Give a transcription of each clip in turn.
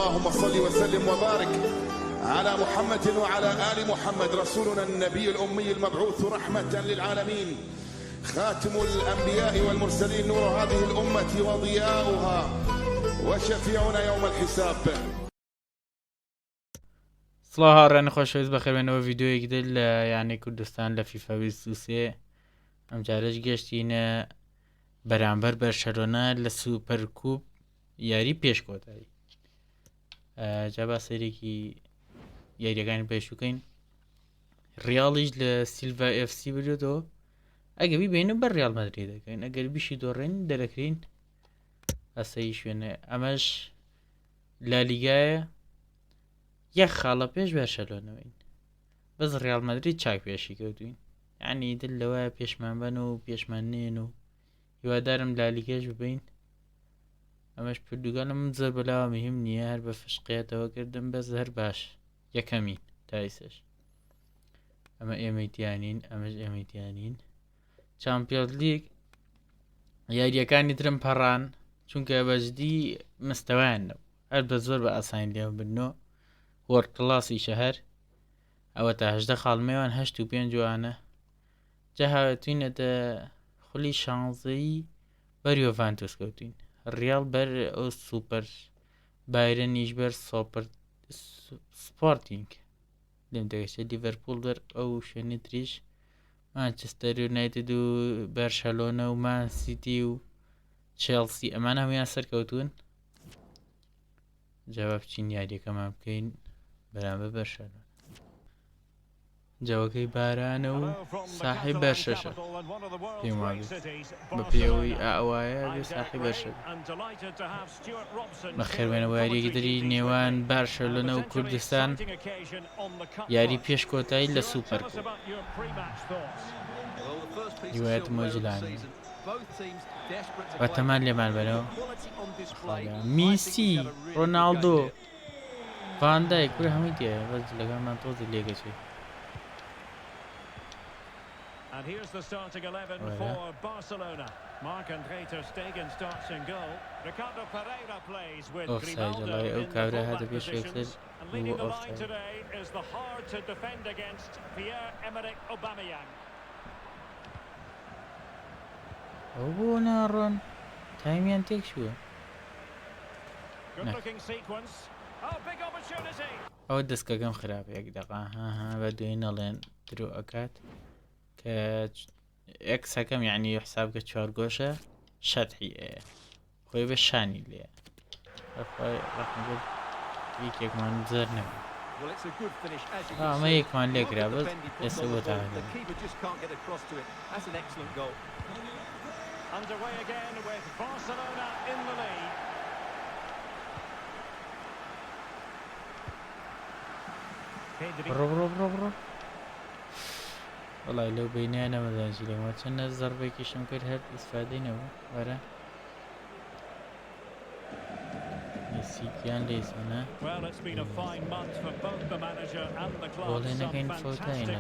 اللهم صل وسلم وبارك على محمد وعلى آل محمد رسولنا النبي الأمي المبعوث رحمة للعالمين خاتم الأنبياء والمرسلين نور هذه الأمة وضياؤها وشفيعنا يوم الحساب. سڵاو هاوڕێیانی خۆشەویست بەخێربێنەوە ڤیدیۆیەکی دل لە یانەی کوردستان لە FIFA23 ئەم جارەش گەشتینە بەرامبەر بەرشەلۆنە لە سوپەرکوپ یاری پێش کۆتایی. جا با سەرێکی یاریەکانی پێشووکەین. ڕیاڵیش لە سیلڤا FC بردێتەوە، ئەگە بیبینە بەر ڕیاڵ مەدرید دەکەین، ئەگەر بیشی دۆڕێن دەرەکرین ئەسەی شوێنە. ئەمەش لالیگایە یەک خاڵە پێش بەرشەلۆنەوەین، بەس ڕیاڵ مەدرید چاک پێشی کەوتوین، یعنی دل لەوایە پێشمان بەن و پێشمان نێن و هیوادارم لالیگەش ببین. ئەمەش پردوگالم زۆر بەلاوە مهم نییە، هەر بە فشقێتەوە کردم بەس هەر باش یەکەمین تایسەش. ئەمە ئێمەیتیانین، ئەمەش ئێمەیتیانین. چامپیۆنز لیگ یاریەکانی ترم پەڕان چونکە بەجدی مستەوایان نەبوو، هەر بە زۆر بە ئاسانی لێ بنەوە. وەرد کڵاسی شەهەر ئەوە تا 18 خاڵمەوان 85 جوانە. جا هاوێتوینەتە خولی شانزەیی بەر یۆڤانتۆس کەوتوین، ڕیاڵ بەر ئەو سوپەر بایرەنیش بەر سپۆرتینگ لێم دەگەشتە لیڤەرپوڵ بەر ئەو شوێنی تریش مانچستەر یونایتد و بەرشەلۆنە و مان سیتی و چێڵسی ئەمان هەمویان سەرکەوتون. جا بچین یاریەکەمان بکەین بەرامبەر بەرشەلۆنە. جاوەکەی بارانە و ساحی بەرشەشە پێم وابێت بە پێوەی ئاوایە بێ ساحی بەرشە بە خێربێنەوە یاریەکی تری نێوان بەرشەلۆنە و کوردستان یاری پێش کۆتایی لە سوپەرکۆپ. هیوایەت مۆجلانی بەتەمان لێمان بەرەوە میسی ڕۆناڵدۆ ڤاندایک کورە هەمووی تێ بەس لەگەڵمان تۆزی لێگەچێت. And here's the starting 11 for Barcelona. Marc-André ter Stegen starts in goal. Ricardo Pereira plays with Grimaldo in the fullback positions. And leading the line today is the hard-to-defend against Pierre-Emerick Aubameyang. Oh, Naron. Time tek şuyor. Good-looking sequence. Oh, big opportunity. Oh, دەستکەکەم خراپە یەک دەقا بە دوێن ئەڵێن درۆ ئەکات کە ئەکسەکەم یعنی حسابکە چوار گۆشە شەتحی ئەیە خۆی بە شانی لێ یەکێکمان زەر نەبوو. ئەمە یەکمان لێکرا بەس ئێستا بۆ تاکە. Underway again with Barcelona in the lead. بڕۆ وڵای لەو بینیان نەمەدانجی لێمە چەندە زەربێکیشم کرد هەر ئیسفادەی نەبوو. وەرە میسیکیان لێسانە بۆڵێنەکەین فۆتاینە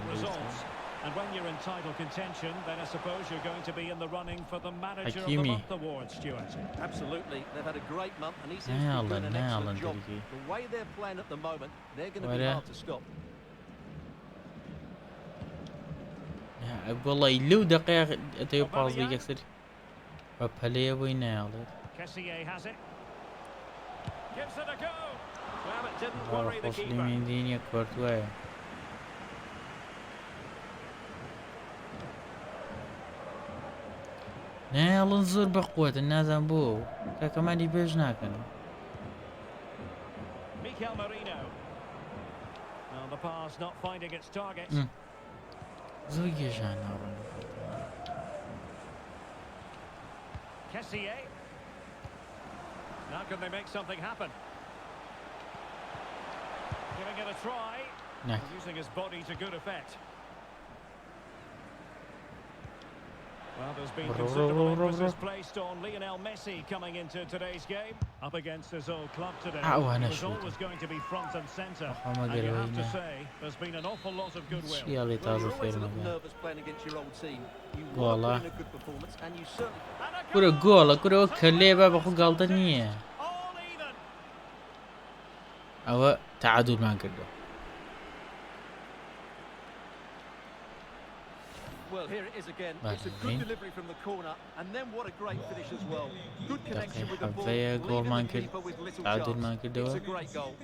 And when you're in title contention, then I suppose you're going to be in the running for the Manager of the Month award, Stuart. Absolutely, they've had a great month, and he seems to be doing an excellent job. The way they're playing at the moment, they're going to be hard to stop. والله لو دقيقة أتى يباص بيكسر وبهليه وينه على. Kessié has it. Gives it a go. Well, it didn't worry the keeper. من دنيا كورتواي. نه الان زور بقوة النازم بو كمان يبيج ناكن. Mikel Merino. Well, the pass not finding its target. زوجي جانا. Kessié. Now can they make something happen? Giving it a try. Using his body to good effect. Well, there's been considerable emphasis placed on Lionel Messi coming into today's game. Up against his old club today. He was always going to be front and centre. And you have to say, there's been an awful lot of goodwill. You're always a little nervous playing against your old team. You want to win a good performance, and you certainly... كرة جول كرة كليبة بخو غلطة نية. ئەوە تعادلمان کردەوە. Well, here it is again. It's a good delivery from the corner, and then what a great finish as well. Good connection with the ball. گۆڵمان Leaving the کرد keeper with little تعادلمان chance. کردەوە. It's a great goal.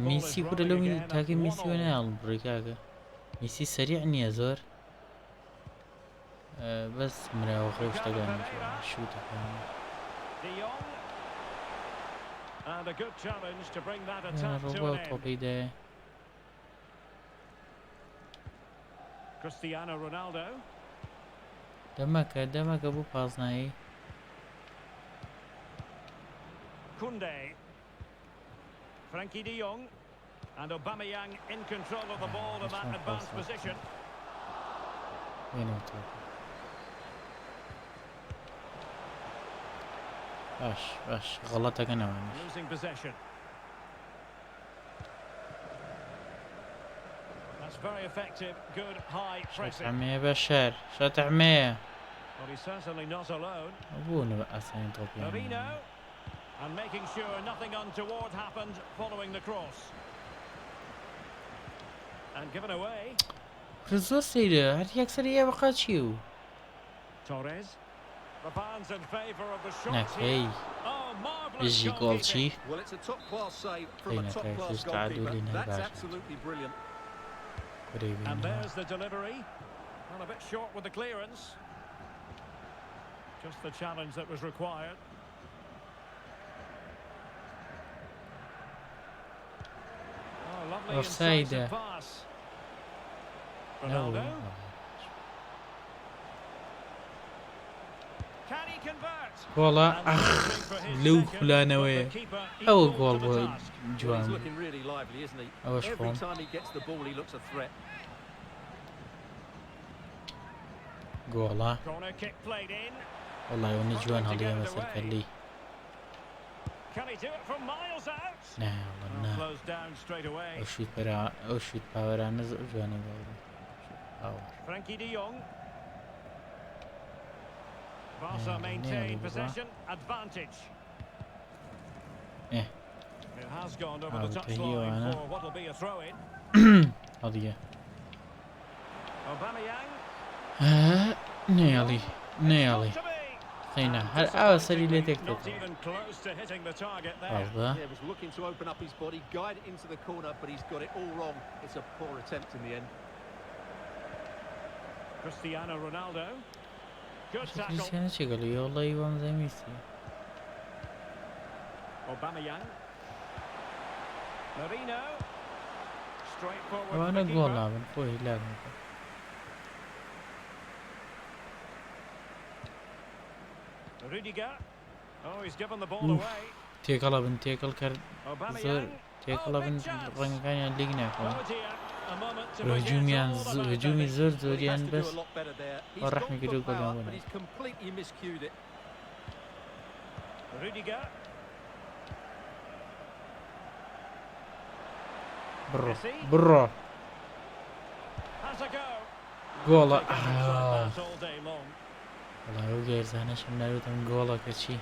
میسی کورە لەو تاکە میسی وە نەیاڵ بڕێکاکە میسی سەریع نییە زۆر بەس مراوەخۆی شتەکان شوتەکان ڕۆبە تۆپەیدا Cristiano Ronaldo. دەمەکە بوو پازنایی Kunde. Frankie de Jong. And Aubameyang in control of the ball in that advanced position. باش غەڵەتەکە نەوانە Losing possession. That's very effective. Good high pressing. عمێ بەشەر شەت عمێ Well, he's certainly not alone. بوونە بە ئاسانی تۆپیان Marino. And making sure nothing untoward happened following the cross. And given away. زۆر سەیرە هەر یەکسەریە بەقا چی و Torres. The fans in favour of the shots نەکەی here. Oh, marvellous ژی goalkeeping. گۆڵچی Well, it's a top-class save from a Hey, top-class just تعادل goalkeeper. هنا That's باشا. absolutely brilliant. And there's the delivery. Well, a bit short with the clearance. Just the challenge that was required. Oh, lovely Offside. incisive pass. Ronaldo. Can he convert? گۆڵە And looking for his لەو second, خولانەوەیە but the keeper ئەوە equal گۆڵ to the بۆ task. Well, he's جوان looking really lively, isn't he? ئەوەش Every خۆم time he gets the ball, he looks a threat. گۆڵە Corner kick played in. وەڵای ئەوە جوان هەڵیەمە سەرکەلی Can he do it from miles out? نا Well, نا closed down straight away. ئەو شوت پاوەرانە زۆر جوانە باوە Frankie de Jong. Barca maintain possession advantage. It has gone over the touchline for what will be a throw-in. هەڵیە Aubameyang. نێڵی Not to be. خەینە هەر ئاوە سەری لێ Not تێکتێت even close to hitting the target there. هەڵدا Yeah, was looking to open up his body, guide it into the corner, but he's got it all wrong. It's a poor attempt in the end. Cristiano Ronaldo. Good tackle. کریسیانە چێگەڵی وەڵی وەم زەمیسی Aubameyang. Marino. Straight forward. ئەوانە for the گۆڵ keeper. نابن خۆی لاگ Rudiger. Oh, he's given the ball Oof. away. تێکەڵە بن تێکەڵ کرد زۆر Aubameyang. تێکەڵە بن ڕەنگەکانیان لیگ ناکەن Oh dear. A moment to forget هجومیان all about هجومی Dennis. زۆر Well, he زۆریان has to بەس do a lot better there. He's والرحمة gone يقولوا for قول power, يومنا. but he's completely miscued it. Rudiger. بڕۆ Has a go. گۆڵە Taken himself out all day long. وڵای ئەو گێرزانەشم ناوتم گۆڵەکە چی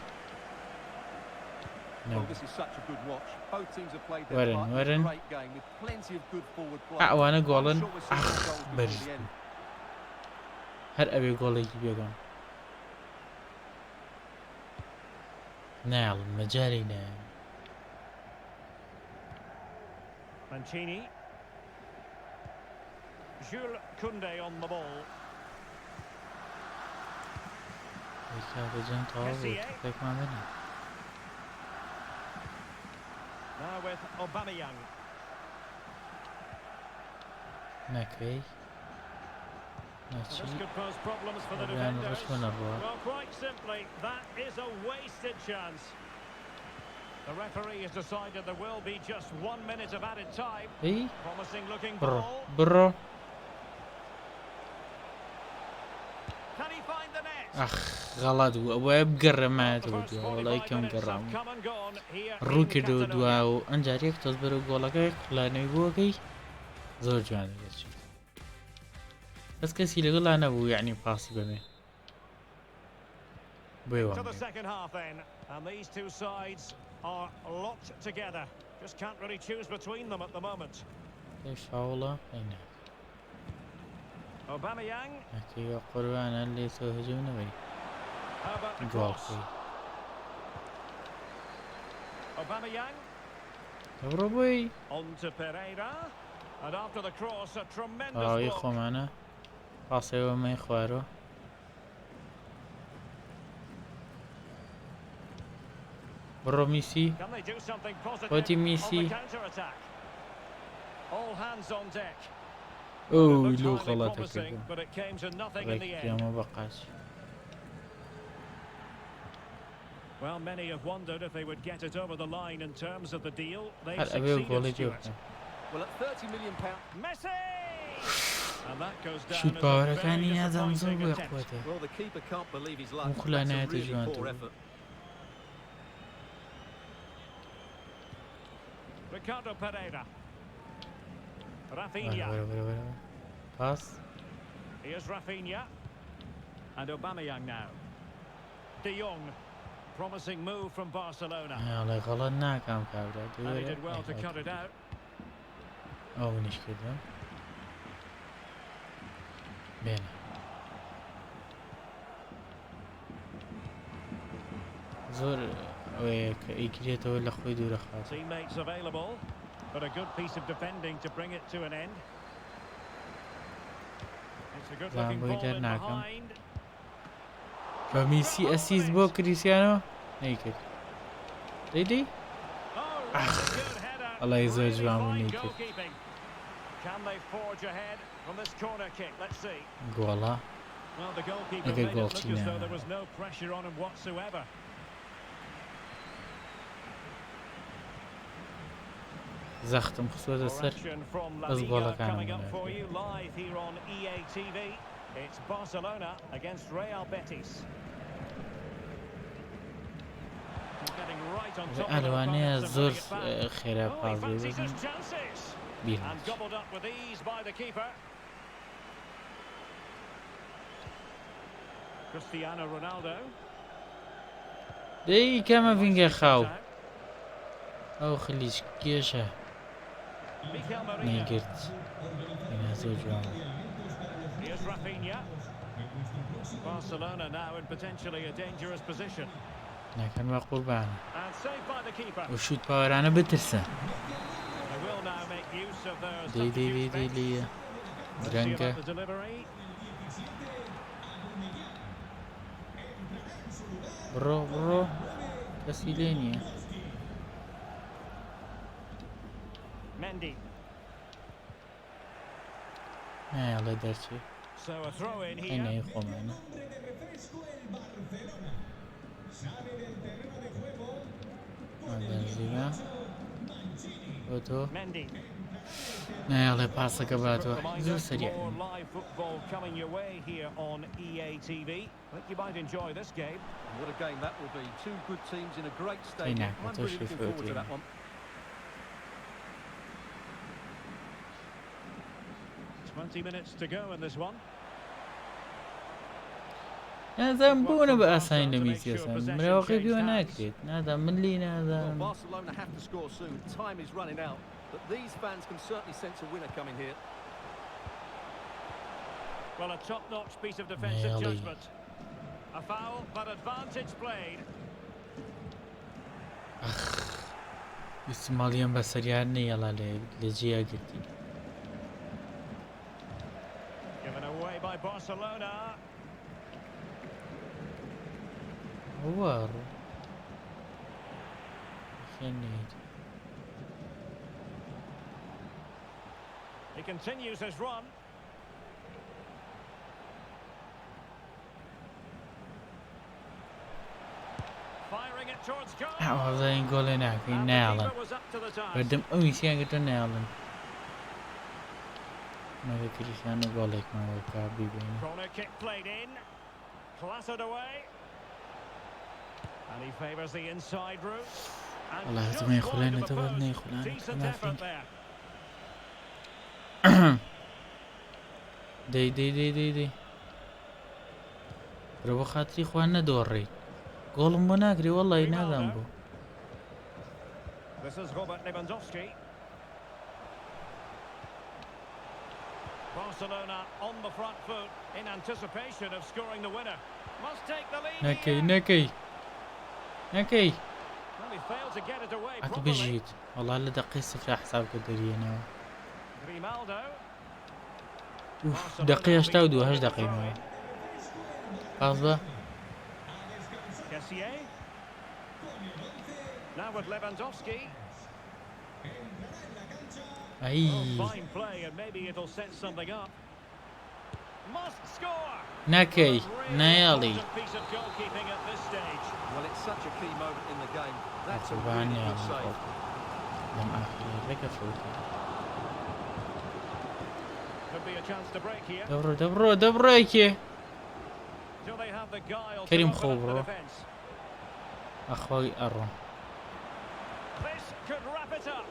Well, this is such a good watch. Both teams have played their Warren, part in a Warren. great game with plenty of good forward play. ئەوانە I'm گۆڵن sure we'll see more goals before بەرز the end. هەر ئەوێ گۆڵێکی بێگەم ناڵم مەجاری نایە Mancini. Jules Koundé on the ball. کاکەجان تەواو بوو تێکمان بنێ Now with Aubameyang. نەکەی This ناچی could pose problems for the Aubameyang defenders. ڕشمە نەبووە Well, quite simply, that is a wasted chance. The referee has decided there will be just 1 minute of added time. ئەی Promising looking بڕۆ ball. بڕۆ Can he find the net? غەڵات بوو ئەوە بگەڕێمایەت The بوو first دووە 45 وڵای کەم minutes گەڕام have come and gone here in ڕوو کردو Catalonia. دووە و ئەنجارێک تۆز بەرەو گۆڵەکەی خلانەوەی بووەکەی زۆر جوانە دەچێت بەس کەسی لەگەڵا نەبوو یعنی پاسی بەمێ بۆی To the وام second half then, and these two sides are locked together. Just can't really choose between them at the moment. فاوڵە هەینە Aubameyang. ئەکەیوە قوربانە لێ تۆ هەجوم نەبەی How about the cross? گۆڵخی Aubameyang دەبڕۆ بۆی on to Pereira, and after the cross, a tremendous ئاوی block. خۆمانە پاسەوە مەی خوارۆ بڕۆ میسی Can they do something positive What do you mean, on see? the counter-attack? All hands on deck. ئەو Looked لۆ highly غەڵەتە promising, کردم but it came to nothing in the end. ڕێکیامە بەقاچ Well, many have wondered if they would get it over the line in terms of the deal. They هەر ئەبێ گۆڵی succeeded, پێ Stuart. Well, at £30 million. Messi! And that goes down شوت as a پاوەرەکانی very نازانم زۆر disappointing بۆ attempt. یەقوەتە Well, the keeper can't believe his luck. اون That's a خولانەتی really جوان poor تو effort. Ricardo Pereira. وەرە Rafinha. وەرە وەرە وەرە پاس Here's Rafinha. And Aubameyang now. De Jong. Promising move from Barcelona. هەڵێ غەڵەت ناکام کابرا And he did well to cut it out. ئەو منیش کردم بێنە زۆر ئەوەیە کە ئەیکرێتەوە لە خۆی دوورە خات Teammates available, but a good piece of defending to bring it to an end. It's a good looking Zamboy ball in Dernakam. behind. بە میسی ئەسیز بۆ کریسیانۆ نەیکرد دەیدەی Oh, that's a good header. الله يزوج Really وعمل fine نيكر. goalkeeping. Can they forge ahead from this corner kick? Let's see. گۆڵە Well, the goalkeeper Maybe made it goal look as China. though there was no pressure on him whatsoever. زەختم خسووەتە سەر Action from La Bas Liga goalakana coming up bunlar. for you live here on EA TV. It's Barcelona against Real Betis. Getting right on top of their ئەلوانەیە opponents and زۆر winning it back. خێرا Oh, he پاس fancies بێ his chances. بیر And gobbled up with ease by the keeper. Cristiano Ronaldo. دەی کەمە ڤینگە خاو Out. ئەو خلیچ کێشە Mikel Merino. نەیگرت هێنا زۆر جوان Here's Rafinha. Barcelona now in potentially a dangerous position. ناکەن بە قوربانە And saved by the keeper. ئەو شوت پاوەرانە بترسە They will now make use of their دەی دەی دەی substitute دەی bench. لێە Let's see درەنگە about the delivery. بڕۆ بڕۆ کەسی لێ نییە Mendy. نایەڵێ دەرچێ So a throw in here. هەینایی خۆمانە ماگەنزیمە بۆ تۆ Mendy. نایەڵێ پاسەکە باتەوە Reminder, زۆر سەریع more live football coming your way here on EA TV. I think you might enjoy this game. What a game that will be. Two good teams in a great Hey, stadium. Nak, I'm that's really actually looking forward to fair that one. Minutes to go in this one. نازانم بۆنە بە ئاسانی لە میسیەسان مراوەقی پێوە ناکرێت نازانم من لی Well, نازانم Barcelona have to score soon. Time is running out. But these fans can certainly sense a winner coming here. Well, a top-notch piece of defensive Nearly. judgment. A foul, but advantage played. ئیسماڵیان بە سەریار نەیەڵا لە جێیا گرتی Given away by Barcelona. وارڕ خێنیت He continues his run. Firing it towards goal. ئاوازای گۆڵێ ناکەین And the نایڵن keeper was up to the task. بەردەم ئەو میسیان گرتە نایڵن مەگە کریسیانە گۆڵێکمەوە کا بیبینی Corner kick played in. Clattered away. And he favours the inside route. And والله just هەتمەی wide of خولانە the تەوە post. نەی خولانە Decent effort there. دەی دەی دەی دەی دەی برە بۆ خاتری خوان نەدۆڕێیت گۆڵم بۆ ناگری وەڵی نادام بوو This is Robert Lewandowski. Barcelona on the front foot in anticipation of scoring the winner. Must take the lead. نەکەی Well, he failed to get it away ئەتو properly. بژیت وەڵا لە دەقەی سفرا حساب کە دەریێنەوە Grimaldo. دەقەی 82 دەقەیمەوە پاس بە Kessié. Now with Lewandowski. ئەی Fine play and maybe it'll set something up. Must score. نەکەی Really نەیاڵی important piece of goalkeeping at this stage. Well, it's such a key moment in the game. That's a ئەتوان really good نەیاڵی save. لەم ئاخرەکە فوتە Could be a chance to break here. دەبڕۆیکێ Do they have the guile to Kerim open up Khobro. the defence? ئەخوای ئەڕۆن This could wrap it up.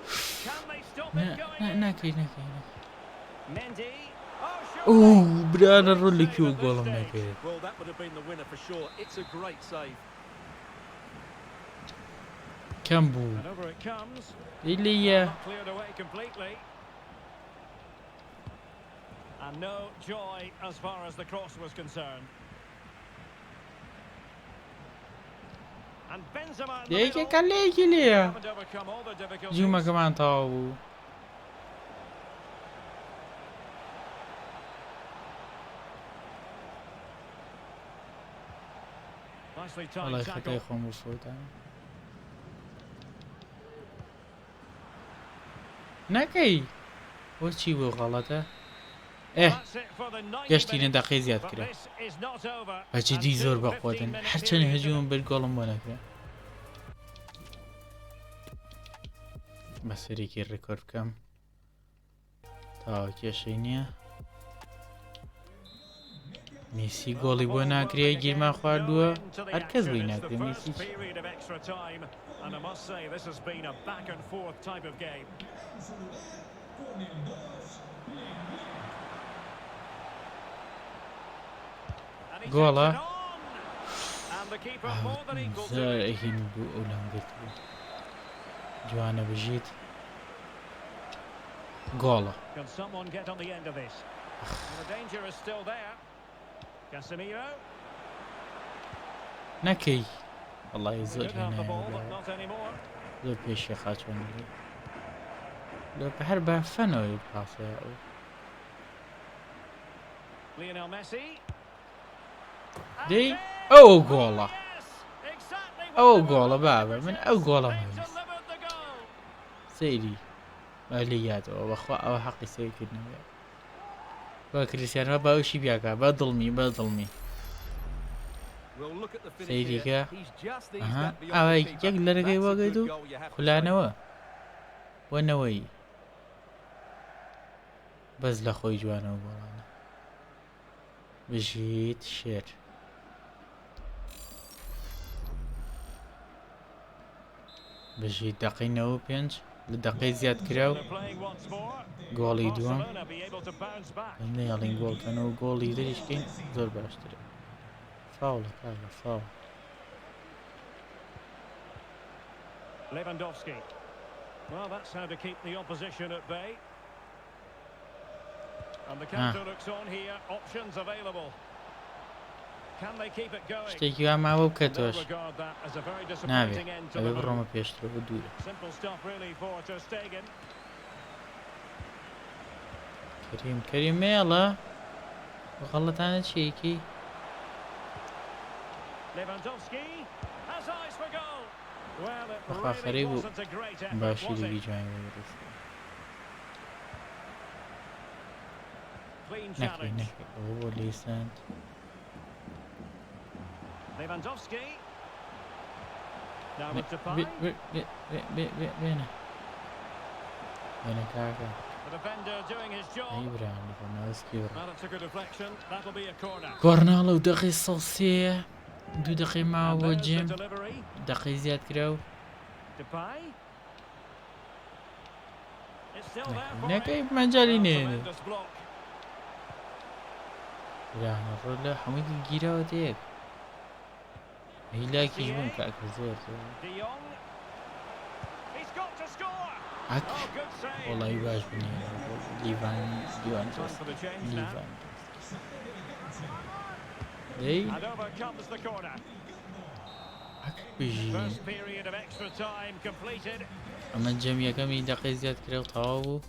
Can they stop it going? نەکەی Mendy. برانە ڕۆ لەکیوە گۆڵم نەکرێت Well, that would have been the winner for sure. It's a great save. کەم بوو And over it comes. ئیلیە Not cleared away completely. And no joy as far as the cross was concerned. And Benzema in the یەکێ middle. کەلەیەکی لێە Haven't overcome all the difficulties. جومەکەمان تەواو بوو Nicely وەڵای timed خەتای tackle. خۆم بوو فۆتان نەکەی بۆچی بۆ غەڵەتە That's it for the 90 گەشتینە minutes. دەقەی زیاد But کرا this is not over. بەجددی And زۆر two 15 بەخۆتن minute هەرچەند periods هەجووم بێت گۆڵم بۆ نەکرا بەسەرێکی ڕێکۆرد بکەم تاوە کێشەی نییە میسی گۆڵی بۆ ناکرێ گیرمان خواردووە هەر کەس بۆی ناکرێ میسی And I must say, this has been a back and forth type of game. And he Gola. takes it on. And the keeper more than equal to زار it. ئەهین بوو ئەو لەم گرت بوو جوانە بژیت گۆڵە Can someone get on the end of this? And the danger is still there. Casemiro. نەکەی وەڵای He زۆر could have the ball, but هێنایە not anymore. زۆر پێشی خاچۆن لە هەر بە فەنەوەی پاسەیە ئەو Lionel Messi. دەی ئەو گۆڵە Yes, exactly what ئەو they were گۆڵە looking بابە for. من ئەو گۆڵە They مەویست delivered the goal. سەیری لێ یادەوە بەخوا ئەوە حەقی سەیرکردنەوە بە کریسیانەوە باوشی بیاکە بە دڵمی بە دڵمی We'll look at the finish سەیری here. کە He's just eased ئەها that beyond ئەوە the keeper. یەک لەرەگەی That's a وەگەیت good و goal, you have to say. خولانەوە بۆ نەوەی بەس لە خۆی جوانەوە گۆڵانە بژیت شێر بژیت دەقەی 95 لە دەقەی زیاد کراو They're playing once more. گۆڵی دووەم Barcelona be able to bounce back. نەیەڵین گۆڵکەنەوە گۆڵی دەریشکەین زۆر باشترە فاوڵە کاکە فاوڵ Lewandowski. Well, that's how to keep the opposition at bay. And the counter looks on here. Options available. Can they keep it going? شتێکی وا ماوە بکە They'll تۆش regard that as a very نابێت disappointing end to ئەوێ the بڕۆمە move. پێشترەوە دوورە Simple stuff really for Ter Stegen. کەریم مێڵە غەڵەتانە چیەکی Lewandowski has eyes for goal. Well, it Bak, really aferin bu. wasn't a great effort, باشی was دیگه it? جوانی بگیرست Clean نکەی challenge. نکەی ئەوە بۆ لیساند Lewandowski. Now with Depay. بێنە بێنە کاکە The defender doing his job. ئەی برانی بۆ ناوسکی بڕ Well, it's a good deflection. That'll be a corner. گۆڕناڵە و دەقی سەڵسێ دوو دەقی ماوە And بۆ there's the جێم delivery. دەقی زیاد کرا و Depay. It's still there for نەکەی him. مەنجالی Well, نێنێ tremendous block. برانە ڕۆ لە هەمووی گیرەوە تێک هیلاکیش بووم کاکە زۆر De Jong. He's got to ئەک وەڵی باش بنێ لیڤان دیوان لیڤان دەی ئەک بژین ئەمە جەمیەکەمی دەقەی زیاد کرێ و تەواو بوو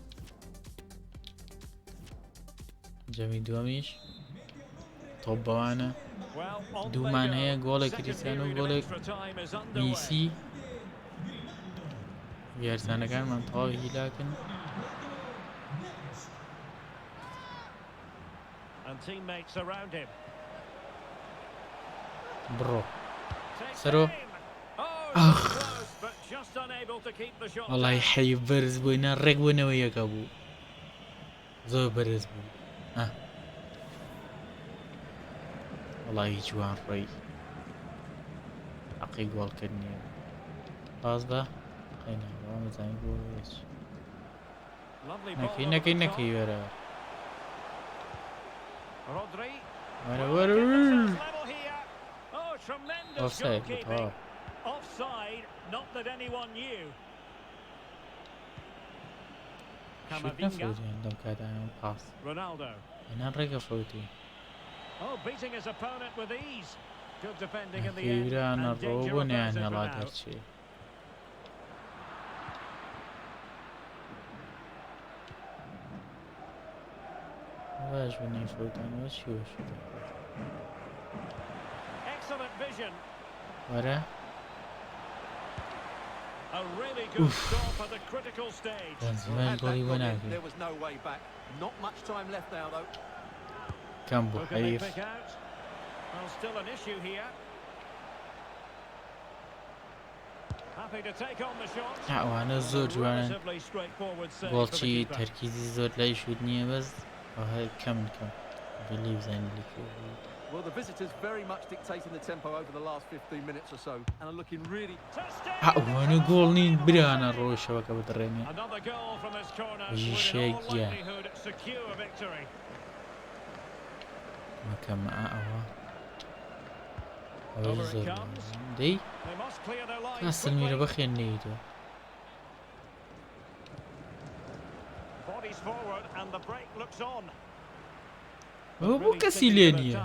جەمی دووەمیش تۆپ بەوانە دوومان هەیە گۆڵێک کریستیانۆ و گۆڵێک میسی یارزانەکانمان تەواو هیلاکن بڕۆ سەرۆ ئەخ وەڵای حەیف بەرز بووینە ڕێک بوونەوە یەکە بوو زۆر بەرز بوو وەڵی جوان ڕێی حەقی گۆڵکردنیە باز بە قەینەوەمەزانی بۆ نەکەی نەکەی وەرە وەرە وەرە ئۆفساید بوو شوت نەفەوتیان لەم کاتانە پاس هێنان ڕێگە فەوتی خێرانە ڕۆ بۆ نەیان هێڵا دەرچێ باش بنی فەوتانەوە چی وەش وەرە زمان گۆڵی بۆ ناکرێت کەم بوو حەیف ئەوانە زۆر جوانن گۆڵچی تەرکیزی زۆر لای شوت نییە بەس کەمن کەم بلی بزانین لێکێ Well, the visitors very much dictating the tempo over the last 15 minutes or so and are looking really... ئەوانە گۆڵ نین برانە ڕۆژەوەکە بەدڕێنێ ژیشەیەکیە مەکەم ئەوە ئەوە زۆر دەی ئەسلمیرە بەخێن نەیتۆ ئەوە بۆ کەسی لێ نییە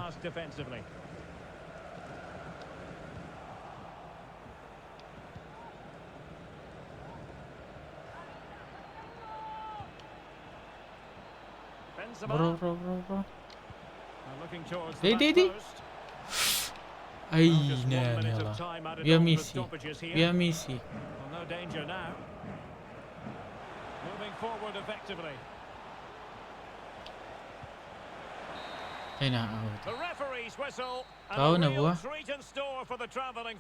بڕۆ دەی ئەی نانێڵە بیا میسی بیا میسی هێنا تاو نەبووە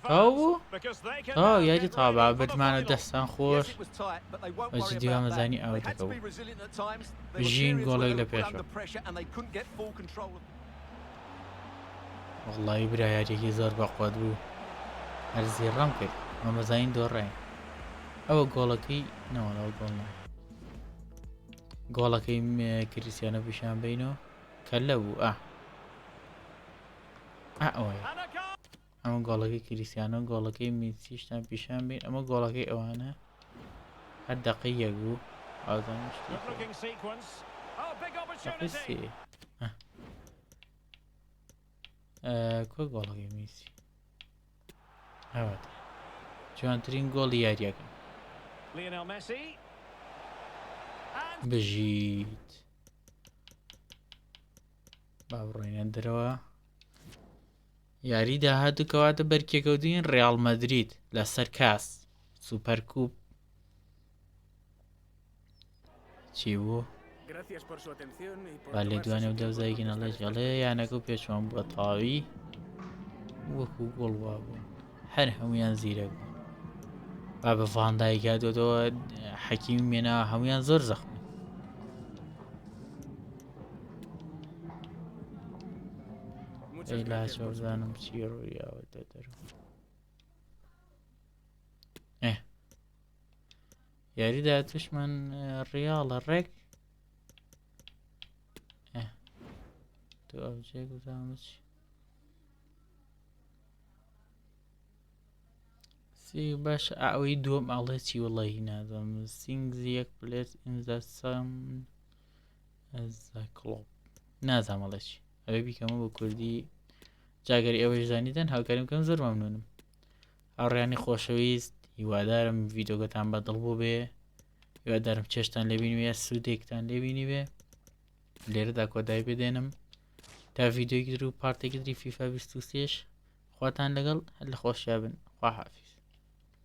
تاو بوو تاو یاری تابا بردمانە دەستان خۆش بەجی دیوامەزانی ئاوتەکە بوو بژین گۆڵێک لە پێشەوە وەڵڵی برا یاریێکی زۆر بەقوت بوو هەرزی ڕەم کرد مەمەزانی دۆڕێن ئەوە گۆڵەکەی نەوەڵەوە گۆڵ گۆڵەکەی کریستیانە پیشان بینەوە کە لە بوو ئەوەیە ئەمە گۆڵەکەی کریستیانە گۆڵەکەی میسیشتان پیشان بین ئەمە گۆڵەکەی ئەوانە هەر دەقەی یەک بوو کۆ گۆڵەکەی میسی ئەوەتە جوانترین گۆڵی یاریەکە بژیت با بڕۆینە دەرەوە یاری داهاتوو کەواتە بەرکێکەوتین ڕیاڵ مەدرید لەسەر کاس سوپەرکوپ چی بوو با لێ دوانێ و دەوزایگی نەڵێژ گەڵێ یانەکە و پێچوان بووە تاوی وەکو گۆڵ وا بوو هەر هەمویان زیرە بوو با بە ڤاندایکا دۆتەوە حەکیم مێناوە هەمویان زۆر زەخم لاچۆ بزانم چی ڕوویاوەتە دەرەوە یاریدا توشمان ڕیاڵە ڕێک تو ئەوجێ گوزانم چی باش ئەوەی دووەم ئاڵێ چی وڵی نادەم سینگز یەک پلێت ئینزەسەم کڵۆب نازانمەڵێکی ئەوێ بیکەمە بۆ کوردی جاگەری ئەوەی زانیدەن هاوکاریم بکەم زۆر مەمنونم هاوڕێیانی خۆشەویست هیوادارم ڤیدۆگەتان بەدڵ بوو بێ هیوادارم چێشتان لێبینی وێ سوودێکتان لێبینی بێ لێرەدا کۆتای بدێنم تا ڤیدۆیەکی در و پارتێکی دری فیفا 23 خواتان لەگەڵ هەر لە خۆشییا بن خواحافظ